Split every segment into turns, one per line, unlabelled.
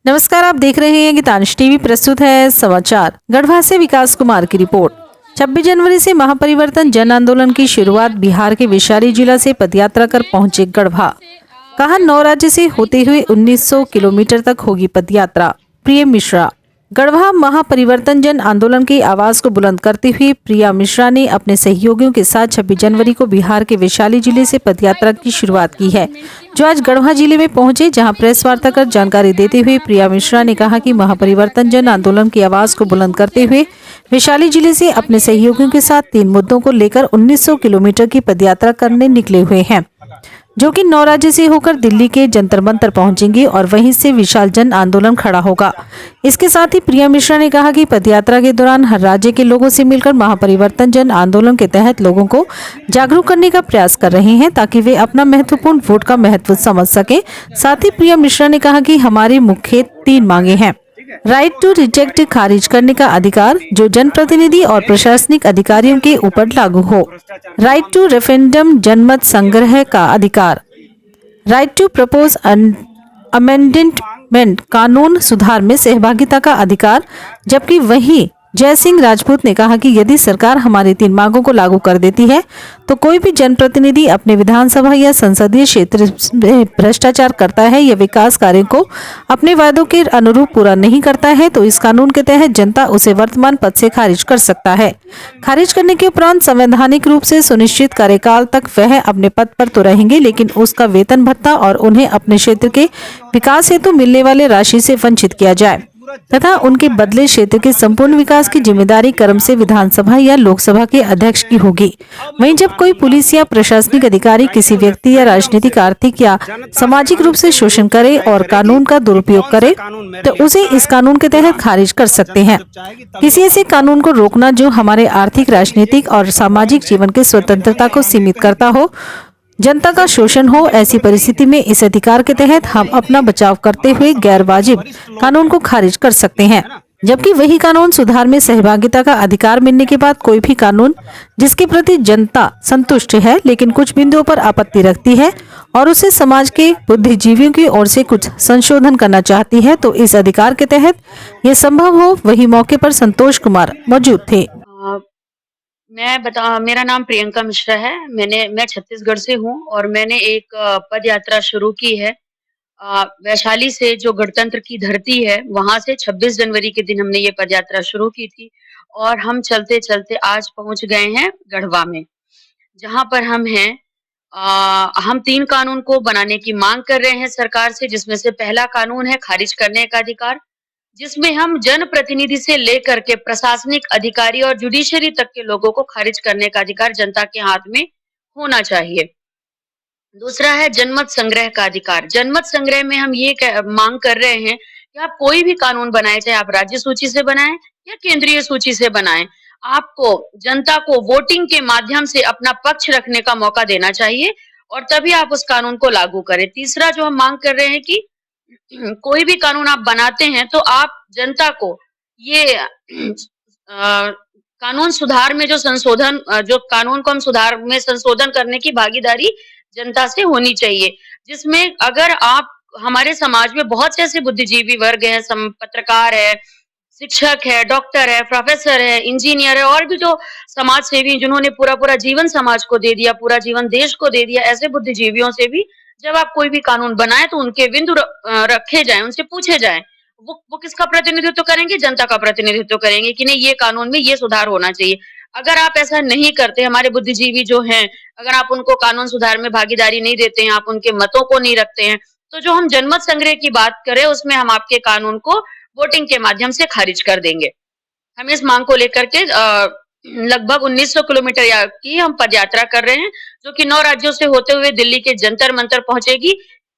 नमस्कार, आप देख रहे हैं गीतांश टीवी। प्रस्तुत है समाचार। गढ़वा से विकास कुमार की रिपोर्ट। 26 जनवरी से महापरिवर्तन जन आंदोलन की शुरुआत बिहार के वैशाली जिला से पदयात्रा कर पहुंचे गढ़वा। कहा 9 राज्य से होते हुए 1900 किलोमीटर तक होगी पदयात्रा। प्रिय मिश्रा। गढ़वा महापरिवर्तन जन आंदोलन की आवाज को बुलंद करते हुए प्रिया मिश्रा ने अपने सहयोगियों के साथ 26 जनवरी को बिहार के वैशाली जिले से पदयात्रा की शुरुआत की है, जो आज गढ़वा जिले में पहुंचे, जहां प्रेस वार्ता कर जानकारी देते हुए प्रिया मिश्रा ने कहा कि महापरिवर्तन जन आंदोलन की आवाज को बुलंद करते हुए वैशाली जिले से अपने सहयोगियों के साथ 3 मुद्दों को लेकर 1900 किलोमीटर की पदयात्रा करने निकले हुए हैं, जो कि 9 राज्य से होकर दिल्ली के जंतर मंतर पहुंचेंगे और वहीं से विशाल जन आंदोलन खड़ा होगा। इसके साथ ही प्रिया मिश्रा ने कहा कि पदयात्रा के दौरान हर राज्य के लोगों से मिलकर महापरिवर्तन जन आंदोलन के तहत लोगों को जागरूक करने का प्रयास कर रहे हैं, ताकि वे अपना महत्वपूर्ण वोट का महत्व समझ सके। साथ ही प्रिया मिश्रा ने कहा कि हमारी मुख्य 3 मांगे हैं। राइट टू रिजेक्ट खारिज करने का अधिकार, जो जनप्रतिनिधि और प्रशासनिक अधिकारियों के ऊपर लागू हो। राइट टू रेफरेंडम जनमत संग्रह का अधिकार। राइट टू प्रपोज अमेंडमेंट कानून सुधार में सहभागिता का अधिकार। जबकि वही जय सिंह राजपूत ने कहा कि यदि सरकार हमारी 3 मांगों को लागू कर देती है तो कोई भी जनप्रतिनिधि अपने विधानसभा या संसदीय क्षेत्र में भ्रष्टाचार करता है या विकास कार्यों को अपने वायदों के अनुरूप पूरा नहीं करता है तो इस कानून के तहत जनता उसे वर्तमान पद से खारिज कर सकता है। खारिज करने के उपरांत संवैधानिक रूप से सुनिश्चित कार्यकाल तक वह अपने पद पर तो रहेंगे, लेकिन उसका वेतन भत्ता और उन्हें अपने क्षेत्र के विकास हेतु मिलने वाले राशि से वंचित किया जाए तथा उनके बदले क्षेत्र के संपूर्ण विकास की जिम्मेदारी क्रम से विधानसभा या लोकसभा के अध्यक्ष की होगी। वहीं जब कोई पुलिस या प्रशासनिक अधिकारी किसी व्यक्ति या राजनीतिक, आर्थिक या सामाजिक रूप से शोषण करे और कानून का दुरुपयोग करे तो उसे इस कानून के तहत खारिज कर सकते हैं। किसी ऐसे कानून को रोकना जो हमारे आर्थिक, राजनीतिक और सामाजिक जीवन की स्वतंत्रता को सीमित करता हो, जनता का शोषण हो, ऐसी परिस्थिति में इस अधिकार के तहत हम अपना बचाव करते हुए गैर वाजिब कानून को खारिज कर सकते हैं। जबकि वही कानून सुधार में सहभागिता का अधिकार मिलने के बाद कोई भी कानून जिसके प्रति जनता संतुष्ट है लेकिन कुछ बिंदुओं पर आपत्ति रखती है और उसे समाज के बुद्धिजीवियों की ओर से कुछ संशोधन करना चाहती है, तो इस अधिकार के तहत ये संभव हो। वही मौके पर संतोष कुमार मौजूद थे।
मेरा नाम प्रियंका मिश्रा है। मैं छत्तीसगढ़ से हूँ और मैंने एक पद यात्रा शुरू की है वैशाली से, जो गणतंत्र की धरती है, वहां से 26 जनवरी के दिन हमने ये पद यात्रा शुरू की थी और हम चलते चलते आज पहुंच गए हैं गढ़वा में, जहां पर हम हैं। हम 3 कानून को बनाने की मांग कर रहे हैं सरकार से, जिसमें से पहला कानून है खारिज करने का अधिकार, जिसमें हम जनप्रतिनिधि से लेकर के प्रशासनिक अधिकारी और जुडिशरी तक के लोगों को खारिज करने का अधिकार जनता के हाथ में होना चाहिए। दूसरा है जनमत संग्रह का अधिकार। जनमत संग्रह में हम ये मांग कर रहे हैं कि आप कोई भी कानून बनाएं, चाहे आप राज्य सूची से बनाएं या केंद्रीय सूची से बनाएं, आपको जनता को वोटिंग के माध्यम से अपना पक्ष रखने का मौका देना चाहिए और तभी आप उस कानून को लागू करें। तीसरा जो हम मांग कर रहे हैं कि कोई भी कानून आप बनाते हैं तो आप जनता को ये कानून सुधार में जो कानून को हम सुधार में संशोधन करने की भागीदारी जनता से होनी चाहिए, जिसमें अगर आप हमारे समाज में बहुत से ऐसे बुद्धिजीवी वर्ग हैं, पत्रकार है, शिक्षक है, डॉक्टर है, प्रोफेसर है, इंजीनियर है और भी जो समाज सेवी जिन्होंने पूरा जीवन समाज को दे दिया, पूरा जीवन देश को दे दिया, ऐसे बुद्धिजीवियों से भी जब आप कोई भी कानून बनाए तो उनके बिंदु रखे जाएं, उनसे पूछे जाएं। वो किसका प्रतिनिधित्व करेंगे? जनता का प्रतिनिधित्व करेंगे कि नहीं, ये कानून में ये सुधार होना चाहिए। अगर आप ऐसा नहीं करते, हमारे बुद्धिजीवी जो हैं, अगर आप उनको कानून सुधार में भागीदारी नहीं देते हैं, आप उनके मतों को नहीं रखते हैं, तो जो हम जनमत संग्रह की बात करें उसमें हम आपके कानून को वोटिंग के माध्यम से खारिज कर देंगे। हम इस मांग को लेकर के लगभग 1900 किलोमीटर की हम पदयात्रा कर रहे हैं, जो कि 9 राज्यों से होते हुए दिल्ली के जंतर मंतर पहुंचेगी,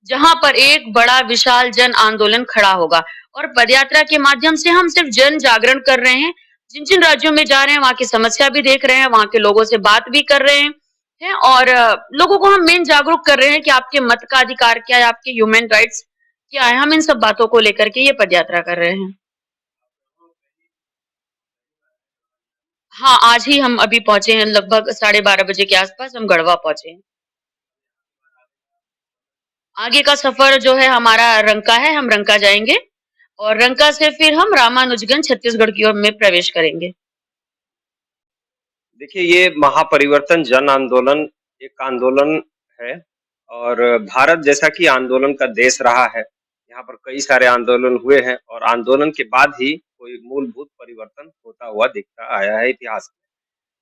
जहां पर एक बड़ा विशाल जन आंदोलन खड़ा होगा। और पदयात्रा के माध्यम से हम सिर्फ जन जागरण कर रहे हैं, जिन जिन राज्यों में जा रहे हैं वहां की समस्या भी देख रहे हैं, वहां के लोगों से बात भी कर रहे हैं और लोगों को हम मेन जागरूक कर रहे हैं कि आपके मत का अधिकार क्या है, आपके ह्यूमन राइट्स क्या है। हम इन सब बातों को लेकर के ये पदयात्रा कर रहे हैं। हाँ, आज ही हम अभी पहुंचे हैं, लगभग 12:30 बजे के आसपास हम गढ़वा पहुंचे हैं। आगे का सफर जो है हमारा रंका है, हम रंका जाएंगे। और रंका से फिर हम रामानुजगंज छत्तीसगढ़ की ओर में प्रवेश करेंगे।
देखिए, ये महापरिवर्तन जन आंदोलन एक आंदोलन है और भारत जैसा कि आंदोलन का देश रहा है, यहाँ पर कई सारे आंदोलन हुए हैं और आंदोलन के बाद ही कोई मूलभूत परिवर्तन होता हुआ दिखता आया है इतिहास में।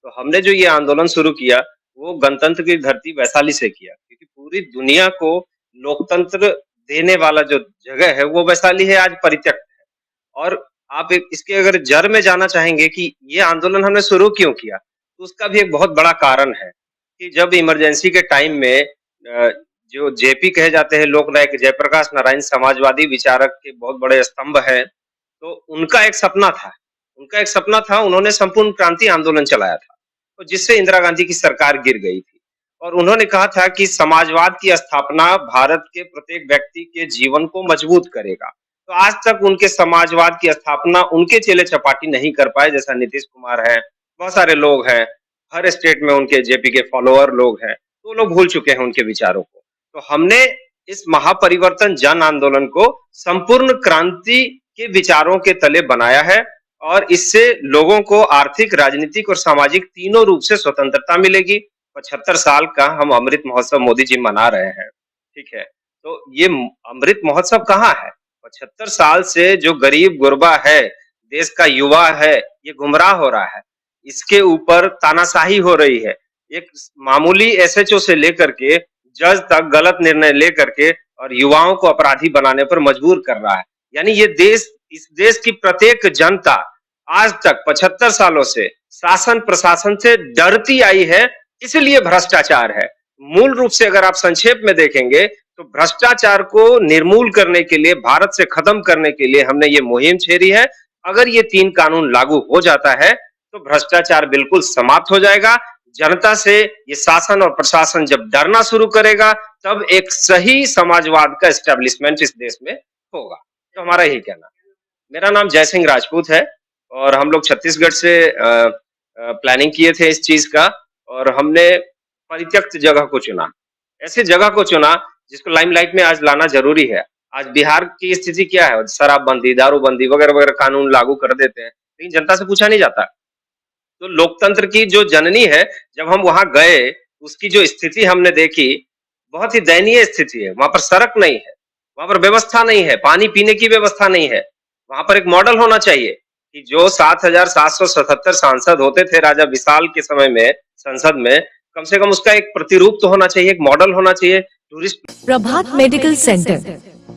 तो हमने जो ये आंदोलन शुरू किया, वो गणतंत्र की धरती वैशाली से किया, क्योंकि पूरी दुनिया को लोकतंत्र देने वाला जो जगह है, वो वैशाली है, आज परित्यक्त है। और आप एक इसके अगर जड़ में जाना चाहेंगे कि ये आंदोलन हमने शुरू क्यों किया, तो उसका भी एक बहुत बड़ा कारण है कि जब इमरजेंसी के टाइम में जो जेपी कहे जाते हैं, लोक नायक जयप्रकाश नारायण समाजवादी विचारक के बहुत बड़े स्तंभ हैं, तो उनका एक सपना था। उन्होंने संपूर्ण क्रांति आंदोलन चलाया था, तो जिससे इंदिरा गांधी की सरकार गिर गई थी। और उन्होंने कहा था कि समाजवाद की स्थापना भारत के प्रत्येक व्यक्ति के जीवन को मजबूत करेगा। तो आज तक उनके समाजवाद की स्थापना उनके चेले चपाटी नहीं कर पाए, जैसा नीतीश कुमार है, बहुत सारे लोग हैं, हर स्टेट में उनके जेपी के फॉलोअर लोग हैं, तो लोग भूल चुके हैं उनके विचारों को। तो हमने इस महापरिवर्तन जन आंदोलन को संपूर्ण क्रांति के विचारों के तले बनाया है और इससे लोगों को आर्थिक, राजनीतिक और सामाजिक तीनों रूप से स्वतंत्रता मिलेगी। 75 साल का हम अमृत महोत्सव मोदी जी मना रहे हैं, ठीक है। तो ये अमृत महोत्सव कहाँ है? 75 साल से जो गरीब गुरबा है, देश का युवा है, ये गुमराह हो रहा है। इसके ऊपर तानाशाही हो रही है। एक मामूली एसएचओ से लेकर के जज तक गलत निर्णय लेकर के और युवाओं को अपराधी बनाने पर मजबूर कर रहा है। यानी ये देश, इस देश की प्रत्येक जनता आज तक 75 सालों से शासन प्रशासन से डरती आई है, इसलिए भ्रष्टाचार है। मूल रूप से अगर आप संक्षेप में देखेंगे तो भ्रष्टाचार को निर्मूल करने के लिए, भारत से खत्म करने के लिए हमने ये मुहिम छेड़ी है। अगर ये 3 कानून लागू हो जाता है तो भ्रष्टाचार बिल्कुल समाप्त हो जाएगा। जनता से ये शासन और प्रशासन जब डरना शुरू करेगा, तब एक सही समाजवाद का एस्टेब्लिशमेंट इस देश में होगा। तो हमारा यही कहना है। मेरा नाम जयसिंह राजपूत है और हम लोग छत्तीसगढ़ से प्लानिंग किए थे इस चीज का और हमने परित्यक्त जगह को चुना, ऐसी जगह को चुना जिसको लाइमलाइट में आज लाना जरूरी है। आज बिहार की स्थिति क्या है? शराबबंदी, दारूबंदी वगैरह वगैरह कानून लागू कर देते हैं, लेकिन जनता से पूछा नहीं जाता। तो लोकतंत्र की जो जननी है, जब हम वहां गए, उसकी जो स्थिति हमने देखी, बहुत ही दयनीय स्थिति है। वहां पर सड़क नहीं है, वहां पर व्यवस्था नहीं है, पानी पीने की व्यवस्था नहीं है। वहां पर एक मॉडल होना चाहिए कि जो 7,777 सांसद होते थे राजा विशाल के समय में संसद में, कम से कम उसका एक प्रतिरूप तो होना चाहिए, एक मॉडल होना चाहिए। Tourist
Prabhat Medical Center,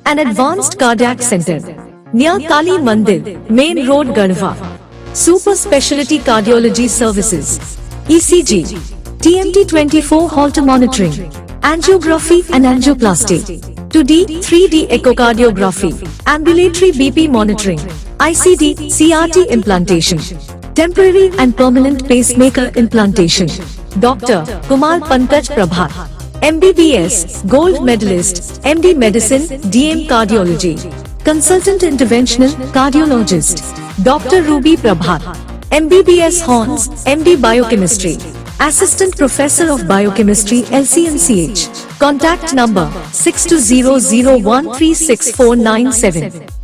an advanced cardiac center near Kali Mandir, Main Road, Garhwa. Super Specialty Cardiology Services, ECG, TMT 24 Holter monitoring, angiography and angioplasty, 2D, 3D echocardiography, ambulatory BP monitoring, ICD, CRT implantation, temporary and permanent pacemaker implantation. Dr. Kumar Pankaj Prabhat, MBBS, Gold Medalist, MD Medicine, DM Cardiology, Consultant Interventional Cardiologist. Dr. Ruby Prabhat, MBBS Horns, MD Biochemistry, Assistant Professor of Biochemistry, LCMCH. Contact number 6200136497.